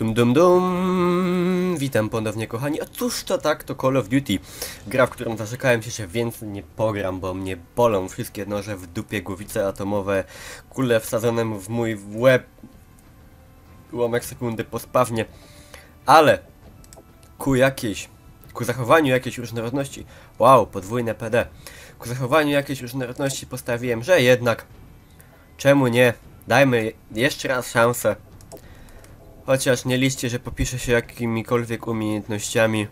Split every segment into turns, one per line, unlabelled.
Dum dum dum. Witam ponownie, kochani. A cóż to tak, to Call of Duty. Gra, w którą zarzekałem się, że więcej nie pogram, bo mnie bolą wszystkie noże w dupie, głowice atomowe, kule wsadzone w mój łeb, ułamek sekundy po spawnie. Ale ku zachowaniu jakiejś różnorodności, wow, podwójne PD, ku zachowaniu jakiejś różnorodności postawiłem, że jednak, czemu nie, dajmy jeszcze raz szansę. Chociaż nie liczcie, że popiszę się jakimikolwiek umiejętnościami.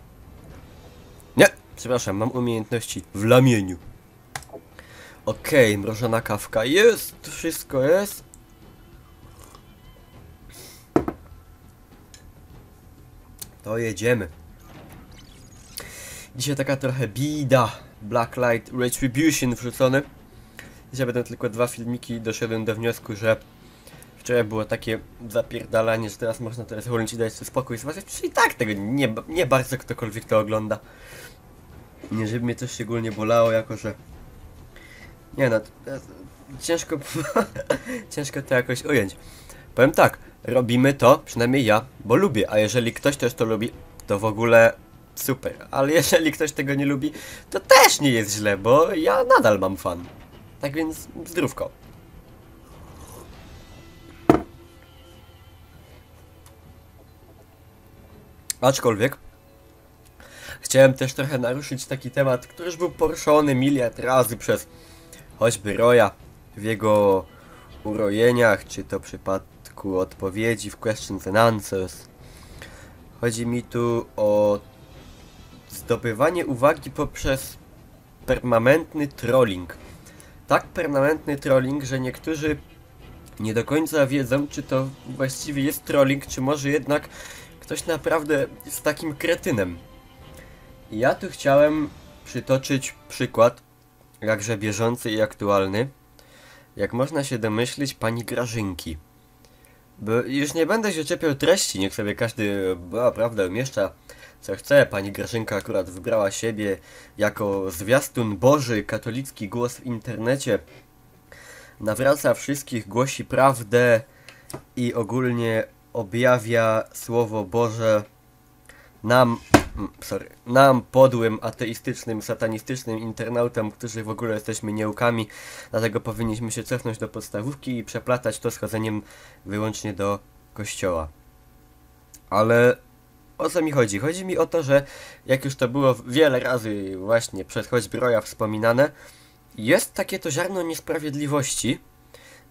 Nie, przepraszam, mam umiejętności w lamieniu. Okej, mrożona kawka jest, wszystko jest. To jedziemy. Dzisiaj taka trochę bida. Blacklight Retribution wrzucony. Dzisiaj będą tylko 2 filmiki, doszedłem do wniosku, że wczoraj było takie zapierdalanie, że teraz można wolnić i dać sobie spokój. Zobaczyć, czy i tak tego nie bardzo ktokolwiek to ogląda. Nie, żeby mnie coś szczególnie bolało, jako że... Nie no, ciężko... ciężko to jakoś ująć. Powiem tak, robimy to, przynajmniej ja, bo lubię, a jeżeli ktoś też to lubi, to w ogóle super. Ale jeżeli ktoś tego nie lubi, to też nie jest źle, bo ja nadal mam fan. Tak więc zdrówko. Aczkolwiek chciałem też trochę naruszyć taki temat, który już był poruszony miliard razy przez choćby Roya w jego urojeniach, czy to w przypadku odpowiedzi w Questions and Answers. Chodzi mi tu o zdobywanie uwagi poprzez permanentny trolling. Tak permanentny trolling, że niektórzy nie do końca wiedzą, czy to właściwie jest trolling, czy może jednak ktoś naprawdę jest takim kretynem. I ja tu chciałem przytoczyć przykład, jakże bieżący i aktualny, jak można się domyślić, pani Grażynki. Bo już nie będę się czepiał treści, niech sobie każdy, prawda, umieszcza co chce. Pani Grażynka akurat wybrała siebie jako zwiastun Boży, katolicki głos w internecie. Nawraca wszystkich, głosi prawdę i ogólnie objawia Słowo Boże nam podłym, ateistycznym, satanistycznym internautom, którzy w ogóle jesteśmy nieukami, dlatego powinniśmy się cofnąć do podstawówki i przeplatać to z chodzeniem wyłącznie do kościoła. Ale o co mi chodzi? Chodzi mi o to, że jak już to było wiele razy właśnie przez choćby Roya wspominane, jest takie to ziarno niesprawiedliwości.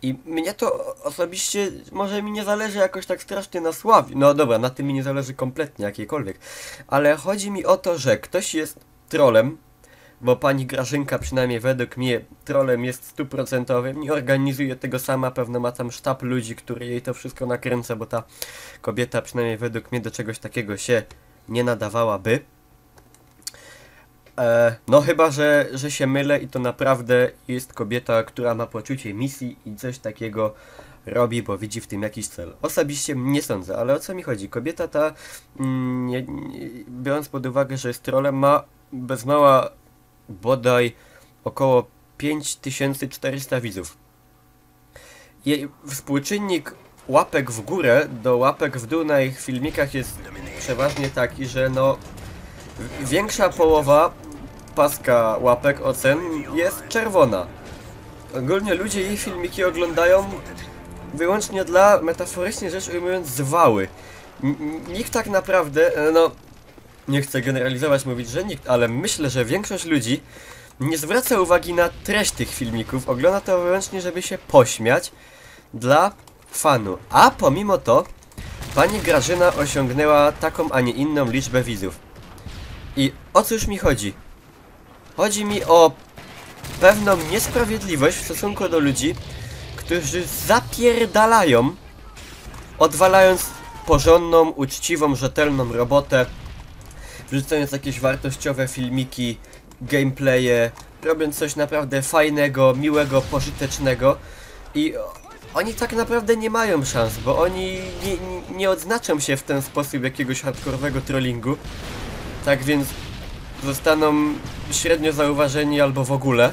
I mnie to osobiście, może mi nie zależy jakoś tak strasznie na sławie, no dobra, na tym mi nie zależy kompletnie, jakiejkolwiek, ale chodzi mi o to, że ktoś jest trolem, bo pani Grażynka przynajmniej według mnie trolem jest 100%, nie organizuje tego sama, pewno ma tam sztab ludzi, który jej to wszystko nakręca, bo ta kobieta przynajmniej według mnie do czegoś takiego się nie nadawałaby. No chyba, że się mylę i to naprawdę jest kobieta, która ma poczucie misji i coś takiego robi, bo widzi w tym jakiś cel. Osobiście nie sądzę, ale o co mi chodzi? Kobieta ta, biorąc pod uwagę, że jest trolem, ma bez mała bodaj około 5400 widzów. Jej współczynnik łapek w górę do łapek w dół na ich filmikach jest przeważnie taki, że no większa połowa paska łapek ocen jest czerwona. Ogólnie ludzie jej filmiki oglądają wyłącznie dla, metaforycznie rzecz ujmując, zwały. Nikt tak naprawdę, no nie chcę generalizować, mówić, że nikt, ale myślę, że większość ludzi nie zwraca uwagi na treść tych filmików, ogląda to wyłącznie, żeby się pośmiać dla fanu. A pomimo to pani Grażyna osiągnęła taką, a nie inną liczbę widzów. I o cóż mi chodzi? Chodzi mi o pewną niesprawiedliwość w stosunku do ludzi, którzy zapierdalają, odwalając porządną, uczciwą, rzetelną robotę, wrzucając jakieś wartościowe filmiki, gameplaye, robiąc coś naprawdę fajnego, miłego, pożytecznego i oni tak naprawdę nie mają szans, bo oni nie odznaczą się w ten sposób jakiegoś hardkorowego trollingu. Tak więc zostaną średnio zauważeni albo w ogóle.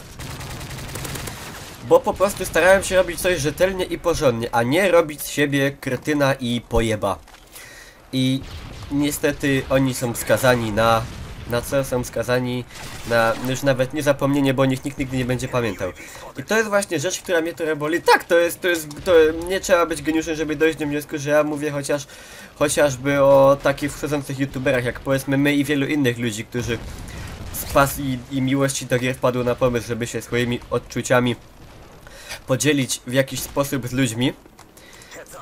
Bo po prostu starałem się robić coś rzetelnie i porządnie, a nie robić z siebie kretyna i pojeba. I niestety oni są skazani na co? Są skazani na już nawet nie zapomnienie, bo nikt nigdy nie będzie pamiętał. I to jest właśnie rzecz, która mnie trochę boli. Tak, to nie trzeba być geniuszem, żeby dojść do wniosku, że ja mówię chociażby o takich wchodzących youtuberach, jak powiedzmy my i wielu innych ludzi, którzy z pasji i miłości do gier wpadło na pomysł, żeby się swoimi odczuciami podzielić w jakiś sposób z ludźmi.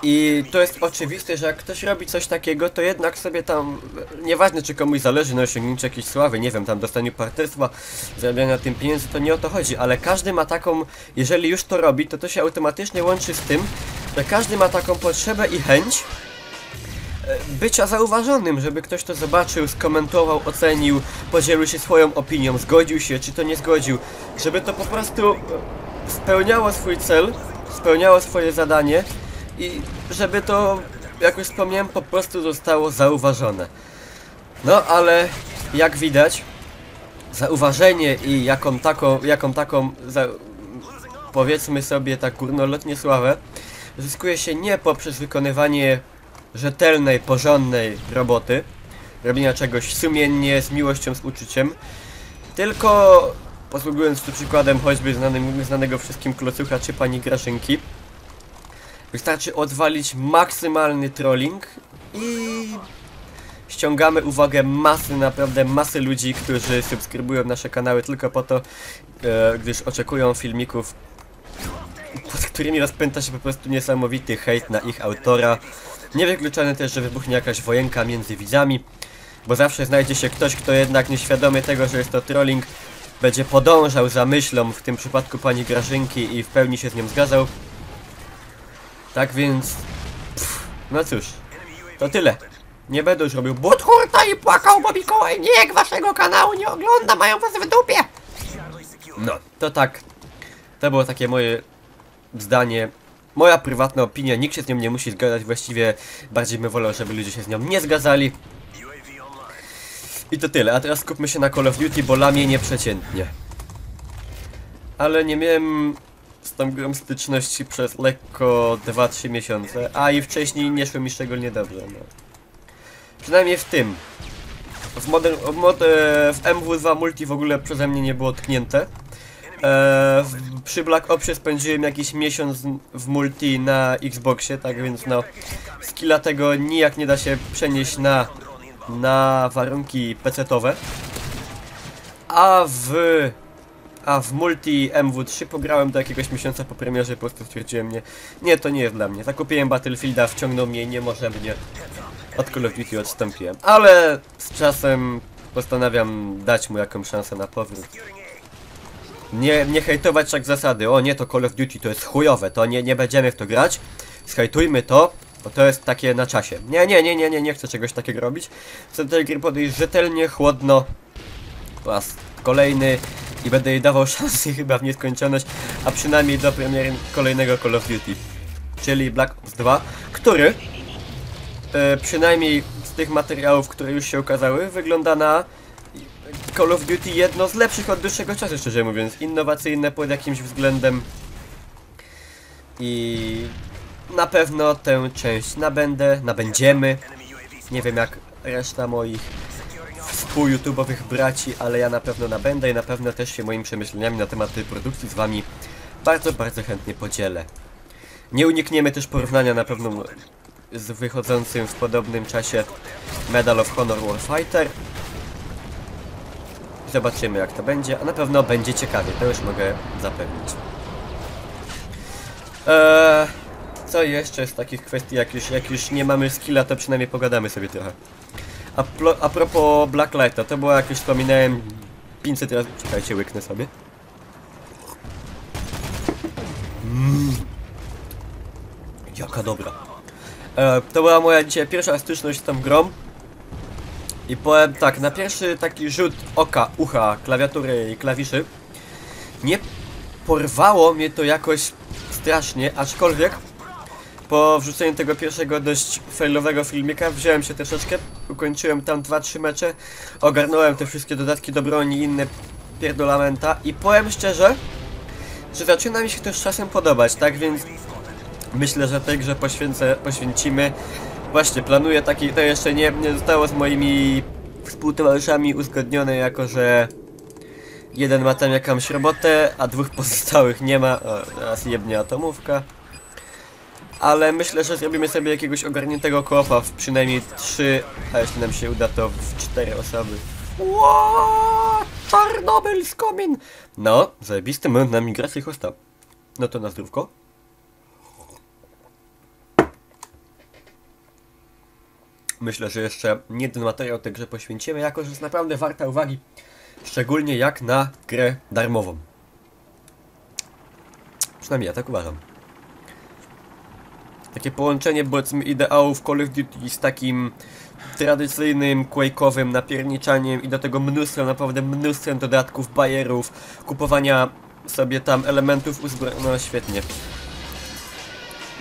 I to jest oczywiste, że jak ktoś robi coś takiego, to jednak sobie tam, nieważne czy komuś zależy na osiągnięciu jakiejś sławy, nie wiem, tam dostaniu partnerstwa, zarabiania na tym pieniędzy, to nie o to chodzi, ale każdy ma taką, jeżeli już to robi, to się automatycznie łączy z tym, że każdy ma taką potrzebę i chęć bycia zauważonym, żeby ktoś to zobaczył, skomentował, ocenił, podzielił się swoją opinią, zgodził się, czy to nie zgodził, żeby to po prostu spełniało swój cel, spełniało swoje zadanie i żeby to, jak już wspomniałem, po prostu zostało zauważone. No ale jak widać, zauważenie i jaką taką powiedzmy sobie tak górnolotnie sławę zyskuje się nie poprzez wykonywanie rzetelnej, porządnej roboty, robienia czegoś sumiennie, z miłością, z uczuciem, tylko posługując tu przykładem choćby znanego wszystkim klocucha czy pani Grażynki, wystarczy odwalić maksymalny trolling i ściągamy uwagę naprawdę masy ludzi, którzy subskrybują nasze kanały tylko po to, gdyż oczekują filmików, pod którymi rozpęta się po prostu niesamowity hejt na ich autora. Niewykluczone też, że wybuchnie jakaś wojenka między widzami, bo zawsze znajdzie się ktoś, kto jednak nieświadomy tego, że jest to trolling, będzie podążał za myślą, w tym przypadku pani Grażynki, i w pełni się z nią zgadzał. Tak więc... no cóż, to tyle. Nie będę już robił hurta i płakał, bo Mikołaj nie, waszego kanału nie ogląda, mają was w dupie. No, to tak. To było takie moje zdanie. Moja prywatna opinia, nikt się z nią nie musi zgadzać, właściwie bardziej bym wolał, żeby ludzie się z nią nie zgadzali. I to tyle, a teraz skupmy się na Call of Duty, bo lamię nieprzeciętnie. Ale nie miałem z tą grą styczności przez lekko 2-3 miesiące, a i wcześniej nie szło mi szczególnie dobrze, no. Przynajmniej w tym. W MW2 multi w ogóle przeze mnie nie było tknięte. Przy Black Opsie spędziłem jakiś miesiąc w multi na Xboxie, tak więc no skilla tego nijak nie da się przenieść na warunki PC-towe. A w multi MW3 pograłem do jakiegoś miesiąca po premierze, po prostu stwierdziłem, nie, to nie jest dla mnie. Zakupiłem Battlefielda, wciągnął mnie, nie może mnie. Od Call of Duty odstąpiłem, ale z czasem postanawiam dać mu jakąś szansę na powrót. Nie hejtować jak zasady, o nie, to Call of Duty to jest chujowe, to nie będziemy w to grać, zhejtujmy to, bo to jest takie na czasie. Nie chcę czegoś takiego robić. Chcę do tej gry podejść rzetelnie, chłodno, po raz kolejny i będę jej dawał szansę chyba w nieskończoność, a przynajmniej do premiery kolejnego Call of Duty, czyli Black Ops 2, który przynajmniej z tych materiałów, które już się ukazały, wygląda na Call of Duty jedno z lepszych od dłuższego czasu, szczerze mówiąc. Innowacyjne pod jakimś względem. I na pewno tę część nabędziemy. Nie wiem jak reszta moich współ-youtubowych braci, ale ja na pewno nabędę i na pewno też się moimi przemyśleniami na temat tej produkcji z wami bardzo, bardzo chętnie podzielę. Nie unikniemy też porównania na pewno z wychodzącym w podobnym czasie Medal of Honor Warfighter. Zobaczymy jak to będzie, a na pewno będzie ciekawie, to już mogę zapewnić. Co jeszcze z takich kwestii, jak już nie mamy skilla, to przynajmniej pogadamy sobie trochę. A propos Blacklighta, to było, jak już wspominałem, 500 razy... Czekajcie, łyknę sobie. Jaka dobra. To była moja dzisiaj pierwsza styczność z tą grą. I powiem tak, na pierwszy taki rzut oka, ucha, klawiatury i klawiszy nie porwało mnie to jakoś strasznie, aczkolwiek po wrzuceniu tego pierwszego dość failowego filmika wziąłem się troszeczkę, ukończyłem tam 2-3 mecze, ogarnąłem te wszystkie dodatki do broni i inne pierdolamenta i powiem szczerze, że zaczyna mi się to z czasem podobać, tak więc myślę, że tej grze poświęcimy Właśnie, planuję taki, to jeszcze nie zostało z moimi współtowarzyszami uzgodnione, jako że jeden ma tam jakąś robotę, a dwóch pozostałych nie ma. O, teraz jebnie atomówka. Ale myślę, że zrobimy sobie jakiegoś ogarniętego koopa w przynajmniej 3, a jeśli nam się uda, to w 4 osoby. Ło! Czarnobyl z komin! No, zajebisty moment na migrację hosta. No to na zdrówko. Myślę, że jeszcze nie jeden materiał tej grze poświęcimy, jako że jest naprawdę warta uwagi. Szczególnie jak na grę darmową. Przynajmniej ja tak uważam. Takie połączenie, powiedzmy, ideałów Call of Duty z takim tradycyjnym, quake'owym napierniczaniem i do tego mnóstwem, naprawdę mnóstwem dodatków, bajerów, kupowania sobie tam elementów uzbrojenia. No świetnie.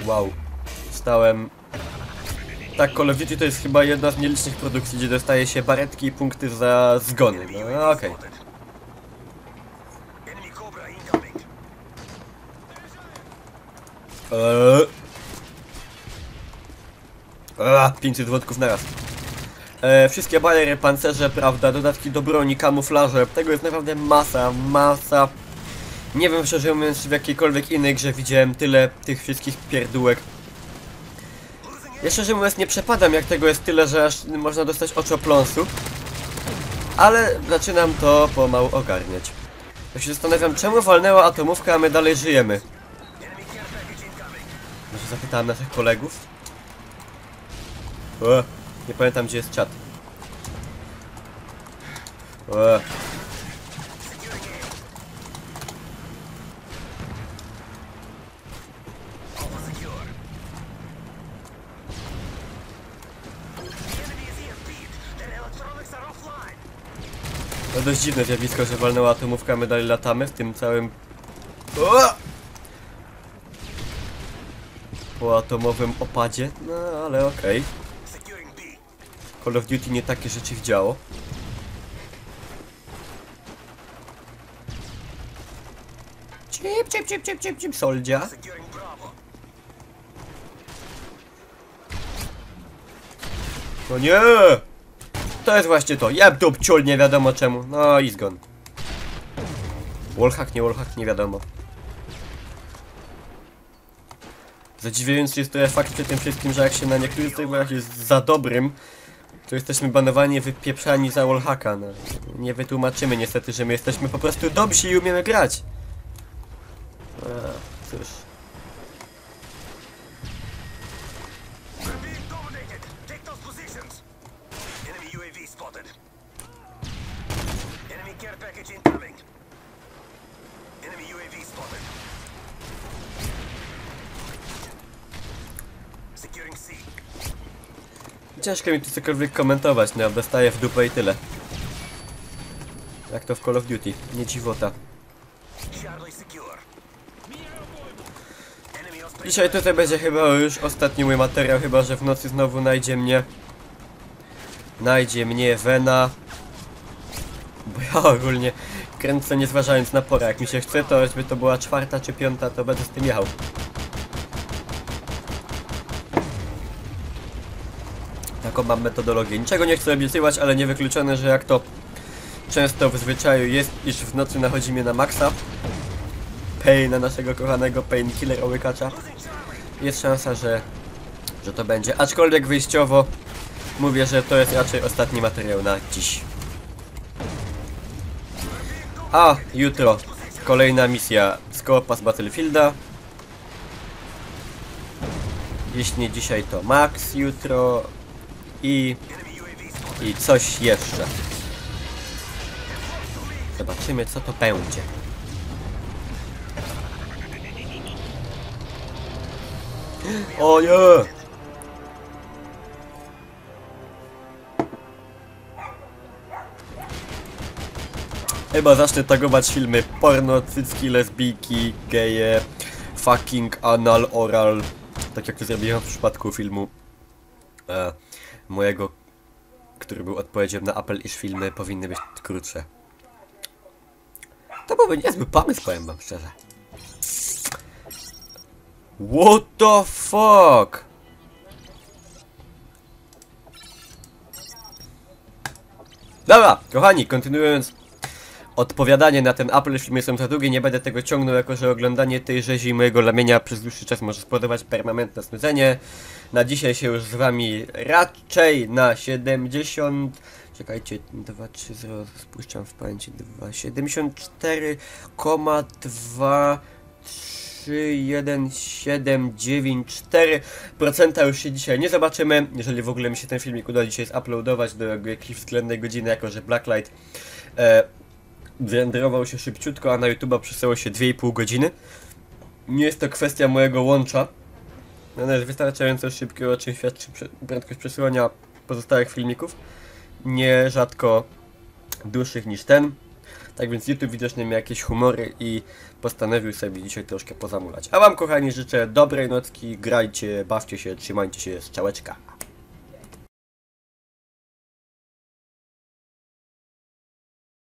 Wow. Stałem... Tak, Call of Duty to jest chyba jedna z nielicznych produkcji, gdzie dostaje się baretki i punkty za zgony. No okej. Okay. 500 wodków na raz. Wszystkie bajery, pancerze, prawda, dodatki do broni, kamuflaże, tego jest naprawdę masa. Nie wiem, szczerze mówiąc, czy w jakiejkolwiek innej grze widziałem tyle tych wszystkich pierdółek. Ja szczerze mówiąc nie przepadam, jak tego jest tyle, że aż można dostać oczopląsu. Ale zaczynam to pomału ogarniać. Ja się zastanawiam, czemu walnęła atomówka, a my dalej żyjemy. Może zapytałem naszych kolegów? Nie pamiętam, gdzie jest czat. To dość dziwne zjawisko, że walnęła atomówka, a my dalej latamy w tym całym... Po atomowym opadzie. No ale okej. Call of Duty nie takie rzeczy widziało. Cip, soldzia. No nie! To jest właśnie to. Jeb dupciul, nie wiadomo czemu. No i zgon. Wallhack, nie wiadomo. Zadziwiający jest to fakt przy tym wszystkim, że jak się na niektórych serwerach jest za dobrym, to jesteśmy banowani, wypieprzani za wallhacka. No, nie wytłumaczymy niestety, że my jesteśmy po prostu dobrzy i umiemy grać. Cóż. Ciężko mi tu cokolwiek komentować, no dostaję w dupę i tyle. Jak to w Call of Duty, nie dziwota. Dzisiaj tutaj będzie chyba już ostatni mój materiał, chyba że w nocy znowu najdzie mnie Vena. Bo ja ogólnie kręcę nie zważając na porę, jak mi się chce, to choćby to była 4. czy 5, to będę z tym jechał. Taką mam metodologię. Niczego nie chcę obiecywać, ale niewykluczone, że jak to często w zwyczaju jest, iż w nocy nachodzi mnie na maksa. Na naszego kochanego painkiller łykacza. Jest szansa, że to będzie. Aczkolwiek wyjściowo mówię, że to jest raczej ostatni materiał na dziś. A jutro kolejna misja z koopa z Battlefielda. Jeśli nie dzisiaj, to Max jutro. I coś jeszcze. Zobaczymy, co to będzie. O nie! Chyba zacznę tagować filmy porno, cycki, lesbijki, geje, fucking anal, oral. Tak jak to zrobiłem w przypadku filmu mojego, który był odpowiedzią na apel, iż filmy powinny być krótsze. To byłby niezły pomysł, powiem wam szczerze. What the fuck? Dobra, kochani, kontynuując odpowiadanie na ten apel, filmy są za długie, nie będę tego ciągnął, jako że oglądanie tej rzezi i mojego lamienia przez dłuższy czas może spowodować permanentne snudzenie. Na dzisiaj się już z wami raczej na 70... Czekajcie, 2, 3, 0, spuszczam w pamięci 2, 74,2 3,1,7,9,4% już się dzisiaj nie zobaczymy, jeżeli w ogóle mi się ten filmik uda dzisiaj zuploadować do jakiejś względnej godziny, jako że Blacklight wyrenderował się szybciutko, a na YouTube'a przysłało się 2,5 godziny. Nie jest to kwestia mojego łącza. Ono jest wystarczająco szybkie, o czym świadczy prędkość przesyłania pozostałych filmików. Nie rzadko dłuższych niż ten. Tak więc YouTube widocznie miał jakieś humory i postanowił sobie dzisiaj troszkę pozamulać. A wam, kochani, życzę dobrej nocki, grajcie, bawcie się, trzymajcie się, strzałeczka.